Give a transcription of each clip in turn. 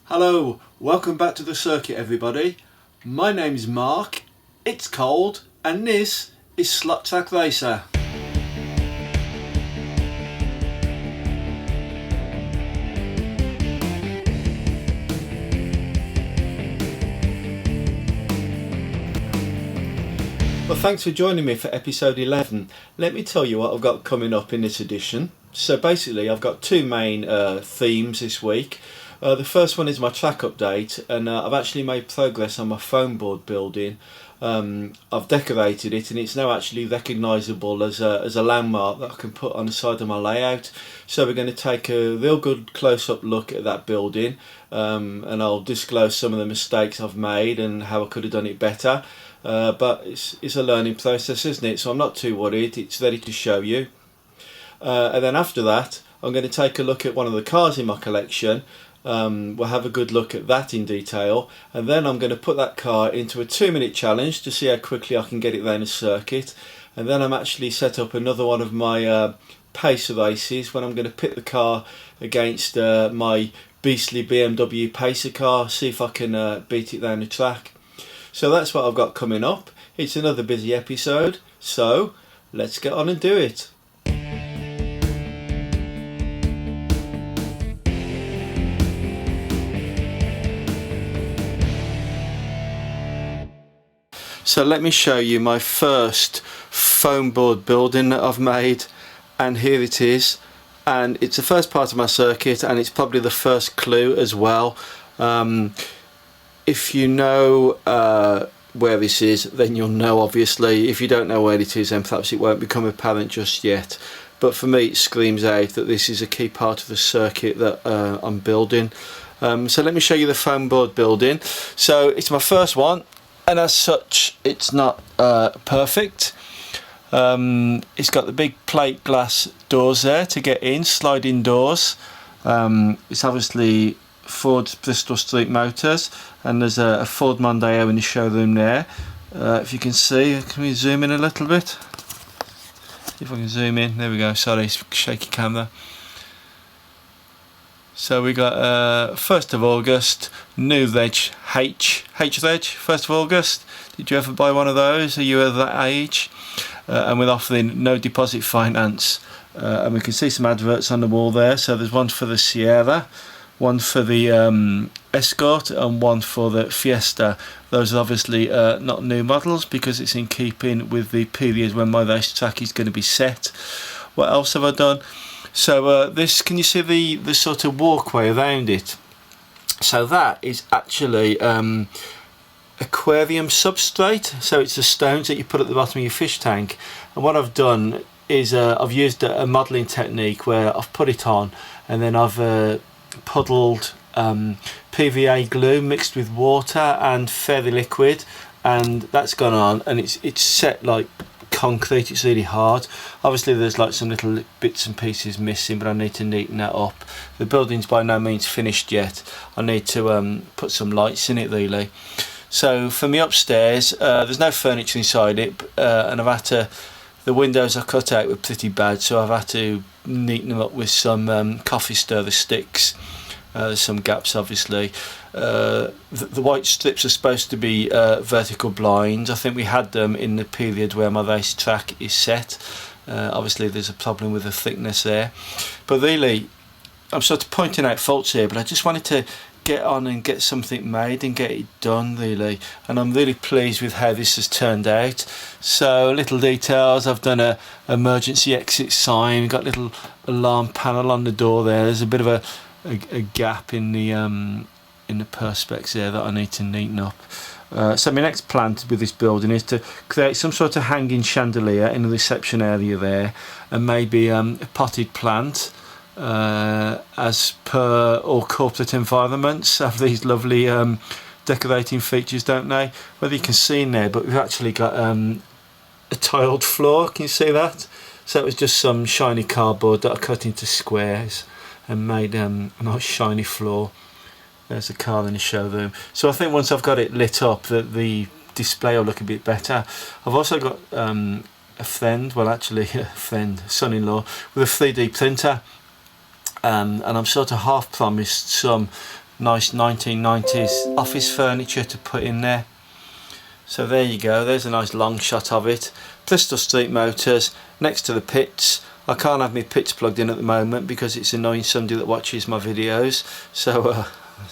Hello, welcome back to the circuit everybody. My name's Mark, it's cold, and this is Scalextric Racer. Well, thanks for joining me for episode 11. Let me tell you what I've got coming up in this edition. So basically I've got two main themes this week. The first one is my track update, and I've actually made progress on my foam board building. I've decorated it and it's now actually recognisable as a landmark that I can put on the side of my layout. So we're going to take a real good close-up look at that building, and I'll disclose some of the mistakes I've made and how I could have done it better. But it's a learning process, isn't it? So I'm not too worried, it's ready to show you. And then after that I'm going to take a look at one of the cars in my collection. We'll have a good look at that in detail, and then I'm going to put that car into a 2-minute challenge to see how quickly I can get it around the circuit. And then I'm actually set up another one of my pace races when I'm going to pit the car against my beastly BMW pacer car, see if I can beat it down the track. So that's what I've got coming up. It's another busy episode, so let's get on and do it. So let me show you my first foam board building that I've made, and here it is, and it's the first part of my circuit and it's probably the first clue as well. If you know where this is, then you'll know obviously. If you don't know where it is, then perhaps it won't become apparent just yet, but for me it screams out that this is a key part of the circuit that I'm building. So let me show you the foam board building. So it's my first one, and as such it's not perfect. It's got the big plate glass doors there to get in, sliding doors. It's obviously Ford Bristol Street motors, and there's a Ford Mondeo in the showroom there. If you can see, can we zoom in a little bit? See if I can zoom in, there we go, sorry, shaky camera. So we got 1st of August, new reg, H reg, 1st of August. Did you ever buy one of those? Are you of that age? And we're offering no deposit finance. And we can see some adverts on the wall there. So there's one for the Sierra, one for the Escort, and one for the Fiesta. Those are obviously not new models because it's in keeping with the period when my racetrack is going to be set. What else have I done? So this, can you see the sort of walkway around it? So that is actually aquarium substrate. So it's the stones that you put at the bottom of your fish tank. And what I've done is I've used a modelling technique where I've put it on, and then I've puddled PVA glue mixed with water and fairy liquid, and that's gone on, and it's set like concrete. It's really hard. Obviously there's like some little bits and pieces missing, but I need to neaten that up. The building's by no means finished yet. I need to put some lights in it really. So for me upstairs, there's no furniture inside it, and I've had to, the windows I cut out were pretty bad, so I've had to neaten them up with some coffee stirrer sticks. There's some gaps obviously. The white strips are supposed to be vertical blinds. I think we had them in the period where my race track is set. Obviously there's a problem with the thickness there, but really I'm sort of pointing out faults here, but I just wanted to get on and get something made and get it done really, and I'm really pleased with how this has turned out. So little details, I've done a emergency exit sign, got a little alarm panel on the door there. There's a bit of a gap in the perspex there that I need to neaten up. So my next plan with this building is to create some sort of hanging chandelier in the reception area there, and maybe a potted plant, as per all corporate environments have these lovely decorating features, don't they? Whether you can see in there, but we've actually got a tiled floor. Can you see that? So it was just some shiny cardboard that I cut into squares and made a nice shiny floor. There's a car in the showroom. So I think once I've got it lit up, the display will look a bit better. I've also got a friend, well actually a friend, son-in-law, with a 3D printer, and I'm sort of half promised some nice 1990s office furniture to put in there. So there you go, there's a nice long shot of it. Bristol Street Motors next to the pits. I can't have my pits plugged in at the moment because it's annoying somebody that watches my videos, so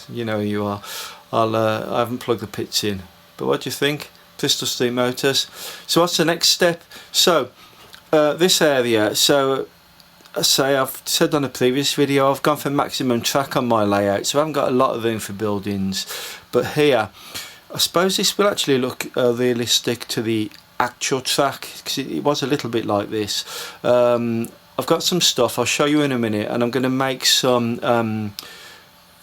you know who you are. I haven't plugged the pits in, but what do you think? Bristol Street Motors. So what's the next step? So this area, so I've said on a previous video, I've gone for maximum track on my layout, so I haven't got a lot of room for buildings. But here, I suppose this will actually look realistic to the actual track, because it was a little bit like this. I've got some stuff I'll show you in a minute, and I'm going to make some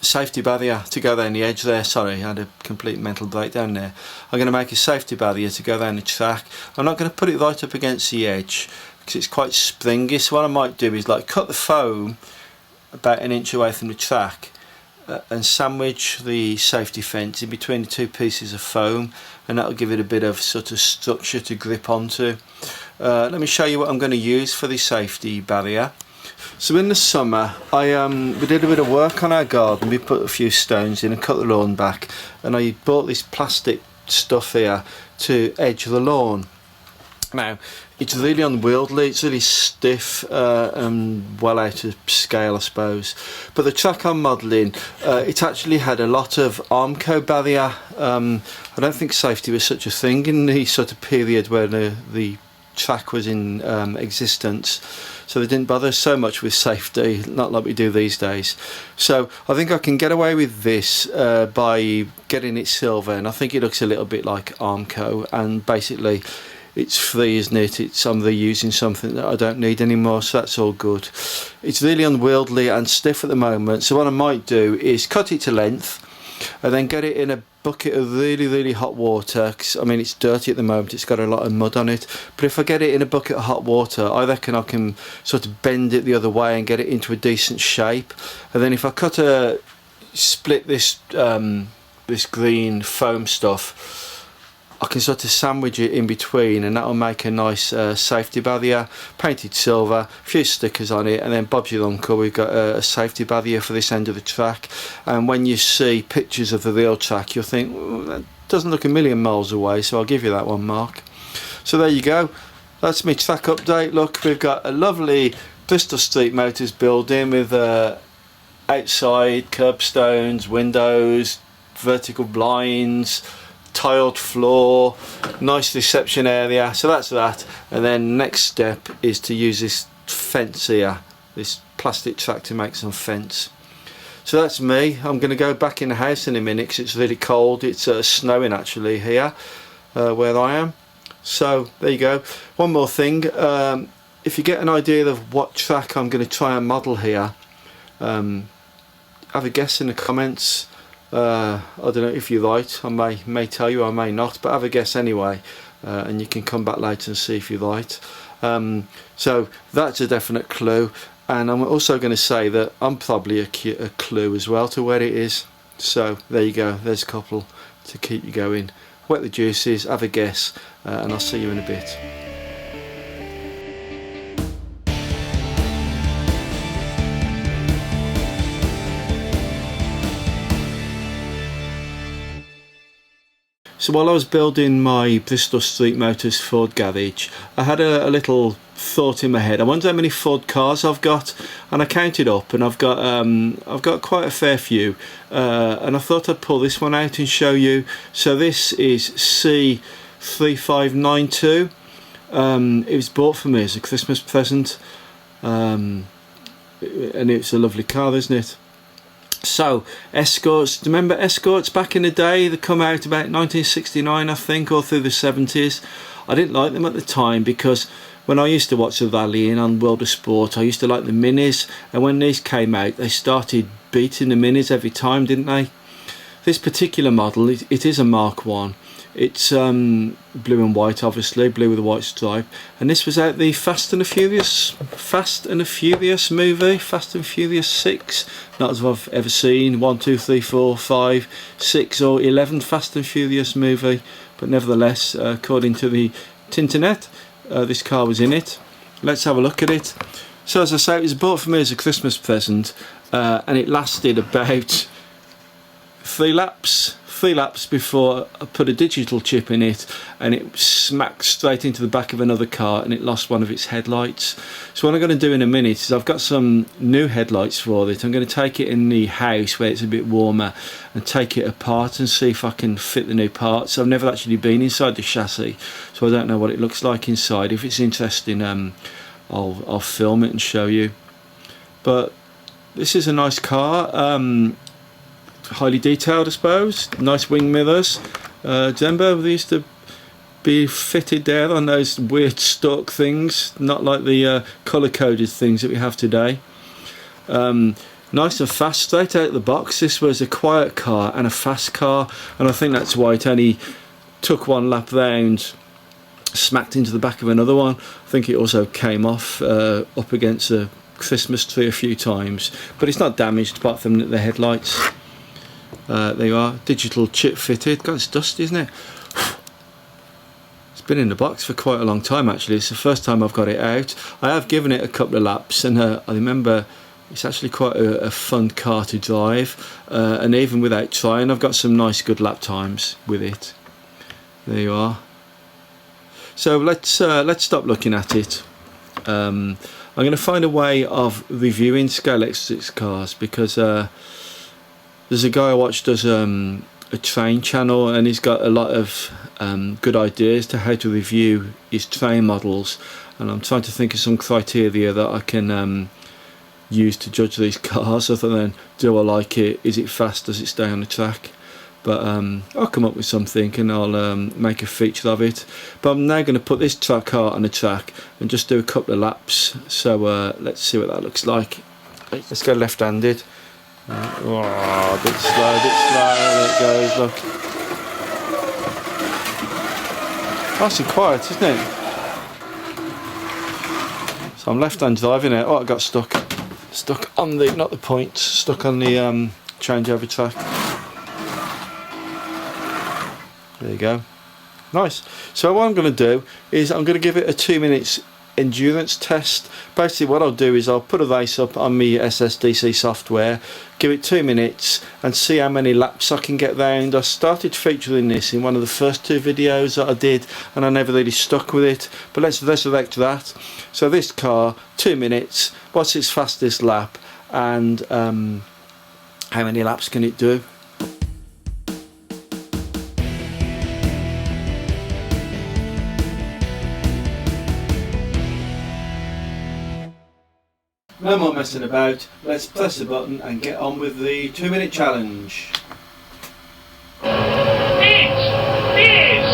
safety barrier to go down the edge there. Sorry, I had a complete mental breakdown there. I'm going to make a safety barrier to go down the track. I'm not going to put it right up against the edge because it's quite springy, so what I might do is like cut the foam about an inch away from the track and sandwich the safety fence in between the two pieces of foam, and that'll give it a bit of sort of structure to grip onto. Let me show you what I'm going to use for the safety barrier. So in the summer we did a bit of work on our garden. We put a few stones in and cut the lawn back, and I bought this plastic stuff here to edge the lawn. Now it's really unwieldy, it's really stiff and well out of scale, I suppose. But the track I'm modelling, it actually had a lot of Armco barrier. I don't think safety was such a thing in the sort of period where the track was in existence, so they didn't bother so much with safety, not like we do these days. So I think I can get away with this by getting it silver, and I think it looks a little bit like Armco, and basically it's free, isn't it? I'm reusing something that I don't need anymore, so that's all good. It's really unwieldy and stiff at the moment, so what I might do is cut it to length and then get it in a bucket of really hot water, 'cause, I mean, it's dirty at the moment, it's got a lot of mud on it, but if I get it in a bucket of hot water, I reckon I can sort of bend it the other way and get it into a decent shape. And then if I split this this green foam stuff, I can sort of sandwich it in between, and that'll make a nice safety barrier, painted silver, a few stickers on it, and then Bob's your uncle, we've got a safety barrier for this end of the track. And when you see pictures of the real track, you'll think, well, that doesn't look a million miles away, so I'll give you that one, Mark. So there you go, that's my track update. Look, we've got a lovely Bristol Street Motors building with outside curbstones, windows, vertical blinds, tiled floor, nice reception area. So that's that, and then next step is to use this fence here, this plastic track, to make some fence. So that's me. I'm going to go back in the house in a minute because it's really cold. It's snowing actually here where I am. So there you go. One more thing, if you get an idea of what track I'm going to try and model here, have a guess in the comments. I don't know if you're right, I may tell you, I may not, but have a guess anyway, and you can come back later and see if you're right. So that's a definite clue, and I'm also going to say that I'm probably a clue as well to where it is. So there you go, there's a couple to keep you going. Wet the juices, have a guess, and I'll see you in a bit. So while I was building my Bristol Street Motors Ford garage, I had a little thought in my head. I wonder how many Ford cars I've got, and I counted up, and I've got quite a fair few, and I thought I'd pull this one out and show you. So this is C3592. It was bought for me as a Christmas present, and it's a lovely car, isn't it? So Escorts, remember Escorts back in the day? They come out about 1969 I think, or through the 70s. I didn't like them at the time because when I used to watch the rallying on World of Sport, I used to like the Minis, and when these came out they started beating the Minis every time, didn't they? This particular model, it is a Mark 1. It's blue and white, obviously, blue with a white stripe, and this was out the Fast and the Furious movie, Fast and Furious 6, not as I've ever seen 1, 2, 3, 4, 5, 6 or 11 Fast and Furious movie, but nevertheless, according to the Tinternet, this car was in it. Let's have a look at it. So as I say, it was bought for me as a Christmas present, and it lasted about 3 laps before I put a digital chip in it, and it smacked straight into the back of another car and it lost one of its headlights. So what I'm going to do in a minute is I've got some new headlights for it. I'm going to take it in the house where it's a bit warmer and take it apart and see if I can fit the new parts. I've never actually been inside the chassis, so I don't know what it looks like inside. If it's interesting, I'll film it and show you. But this is a nice car. Highly detailed, I suppose. Nice wing mirrors. Do you remember they used to be fitted there on those weird stalk things, not like the colour-coded things that we have today. Nice and fast, straight out of the box. This was a quiet car and a fast car, and I think that's why it only took 1 lap round, smacked into the back of another one. I think it also came off up against a Christmas tree a few times, but it's not damaged apart from the headlights. There you are, digital chip fitted. God, it's dusty, isn't it? It's been in the box for quite a long time actually. It's the first time I've got it out. I have given it a couple of laps, and I remember it's actually quite a fun car to drive, and even without trying, I've got some nice good lap times with it. There you are. So let's stop looking at it. I'm going to find a way of reviewing Scalextric cars, because there's a guy I watch does a train channel, and he's got a lot of good ideas to how to review his train models, and I'm trying to think of some criteria that I can use to judge these cars, other than do I like it, is it fast, does it stay on the track. But I'll come up with something and I'll make a feature of it. But I'm now going to put this car on the track and just do a couple of laps. So let's see what that looks like. Let's go left-handed. Oh, a bit slow, there it goes, look. Nice and quiet, isn't it? So I'm left-hand driving it. Oh, I got stuck on the, not the point, stuck on the changeover track. There you go. Nice. So what I'm going to do is I'm going to give it a 2 minutes endurance test. Basically what I'll do is I'll put a race up on my SSDC software, give it 2 minutes and see how many laps I can get round. I started featuring this in one of the first 2 videos that I did, and I never really stuck with it, but let's resurrect that. So this car, 2 minutes, what's its fastest lap, and how many laps can it do? No more messing about, let's press the button and get on with the 2 minute challenge. It is!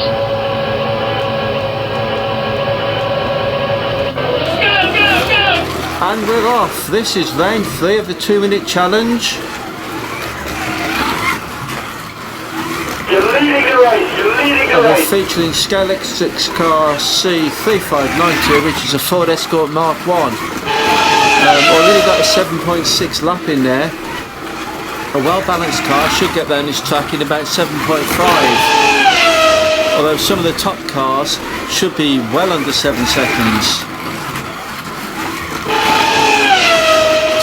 Go, go, go! And we're off. This is round 3 of the 2 minute challenge. You're leading the race, you're leading the We're race! featuring Scalextric's car C3592, which is a Ford Escort Mk1. Already got a 7.6 lap in there. A well balanced car should get down this track in about 7.5. Although some of the top cars should be well under 7 seconds.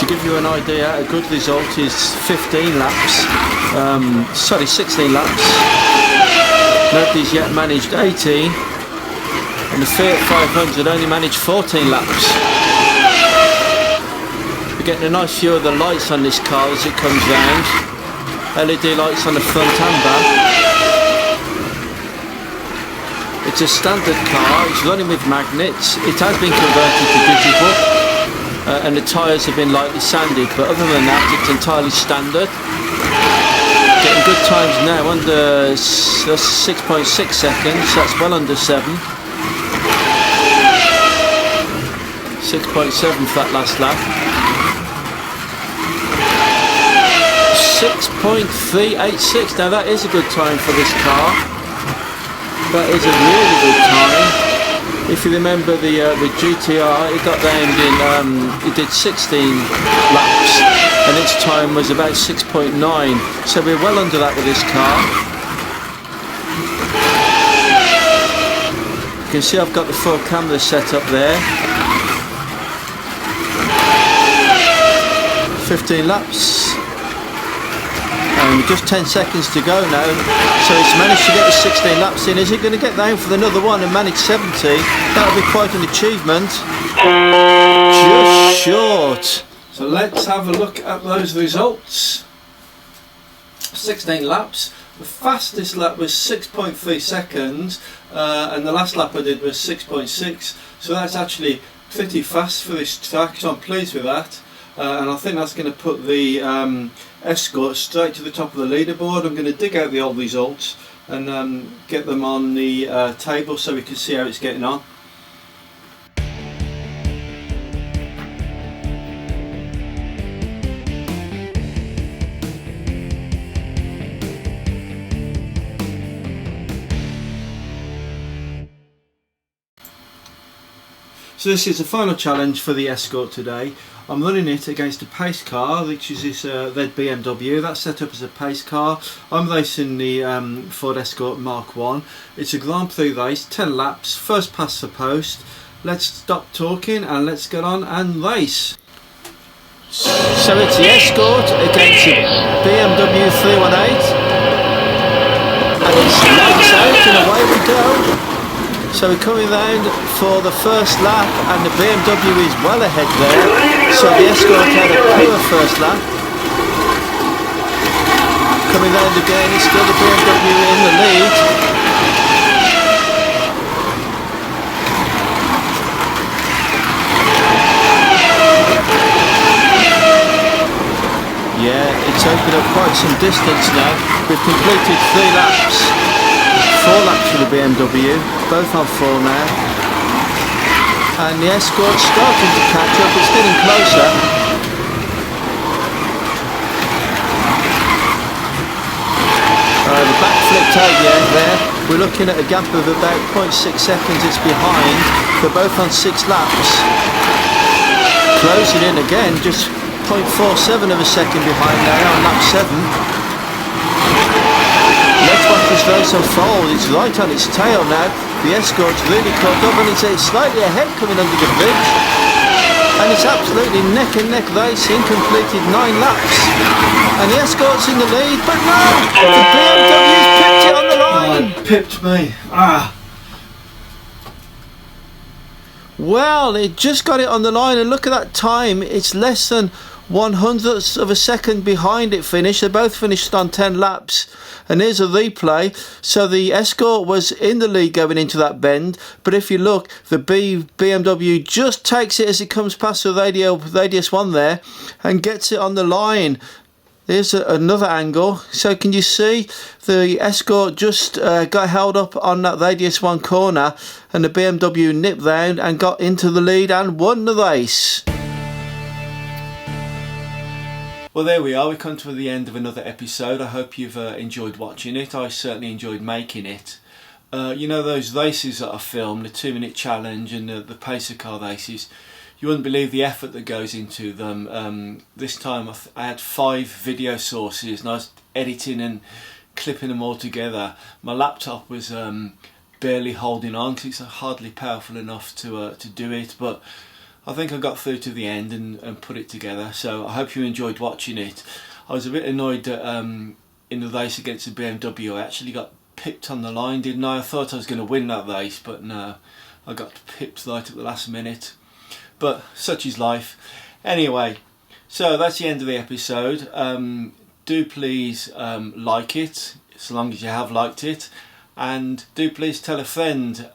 To give you an idea, a good result is 16 laps. Nobody's yet managed 18, and the Fiat 500 only managed 14 laps. Getting a nice view of the lights on this car as it comes round. LED lights on the front and back. It's a standard car, it's running with magnets. It has been converted to digital, and the tyres have been lightly sanded, but other than that it's entirely standard. Getting good times now, under 6.6 seconds, that's well under 7. 6.7 for that last lap. 6.386. Now that is a good time for this car. That is a really good time. If you remember the GTR, it got round in, it did 16 laps, and its time was about 6.9. So we're well under that with this car. You can see I've got the 4 cameras set up there. 15 laps. and just 10 seconds to go now. So it's managed to get the 16 laps in. Is it going to get down for another one and manage 70? That would be quite an achievement. Just short. So let's have a look at those results. 16 laps. The fastest lap was 6.3 seconds and the last lap I did was 6.6, so that's actually pretty fast for this track, so I'm pleased with that. And I think that's going to put the Escort straight to the top of the leaderboard. I'm going to dig out the old results and get them on the table so we can see how it's getting on. So this is the final challenge for the Escort today. I'm running it against a pace car, which is this red BMW. That's set up as a pace car. I'm racing the Ford Escort Mk1. It's a Grand Prix race, 10 laps, first past the post. Let's stop talking and let's get on and race. So it's the Escort against the BMW 318. And it's lights out and away we go. So we're coming round for the first lap and the BMW is well ahead there. So the Escort had a poor first lap. Coming round again, it's still the BMW in the lead. Yeah, it's opened up quite some distance now. We've completed 3 laps. 4 laps for the BMW, both on full now, and the Escort's starting to catch up, it's getting closer. The back flipped out there, we're looking at a gap of about 0.6 seconds, it's behind, they're both on 6 laps. Closing in again, just 0.47 of a second behind now on lap 7. Let's watch this race unfold. It's right on its tail now. The Escort's really caught up and it's slightly ahead coming under the bridge. And it's absolutely neck and neck racing, completed 9 laps. And the Escort's in the lead, but no! The BMW's pipped it on the line! Oh, it pipped me. Well, it just got it on the line and look at that time. It's less than 1/100th of a second behind it finished. They both finished on 10 laps. And here's a replay. So the Escort was in the lead going into that bend, but if you look, the BMW just takes it as it comes past the radius 1 there and gets it on the line. Here's another angle. So can you see the Escort just got held up on that radius 1 corner and the BMW nipped round and got into the lead and won the race. Well, there we are, we come to the end of another episode. I hope you've enjoyed watching it. I certainly enjoyed making it. You know those races that I filmed, the 2-minute challenge and the pacer car races, you wouldn't believe the effort that goes into them. This time I had 5 video sources and I was editing and clipping them all together. My laptop was barely holding on because it's hardly powerful enough to do it, but I think I got through to the end and put it together, so I hope you enjoyed watching it. I was a bit annoyed that in the race against the BMW I actually got pipped on the line, didn't I? I thought I was going to win that race, but no, I got pipped right at the last minute. But such is life. Anyway, so that's the end of the episode. Do please like it, as long as you have liked it, and do please tell a friend.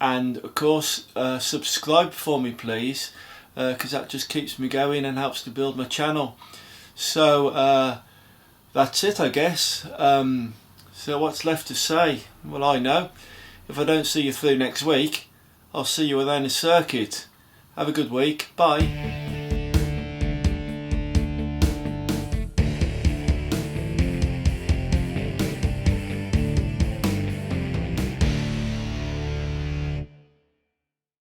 And of course subscribe for me please, because that just keeps me going and helps to build my channel. So that's it, I guess. So what's left to say? Well, I know, if I don't see you through next week, I'll see you around the circuit. Have a good week. Bye.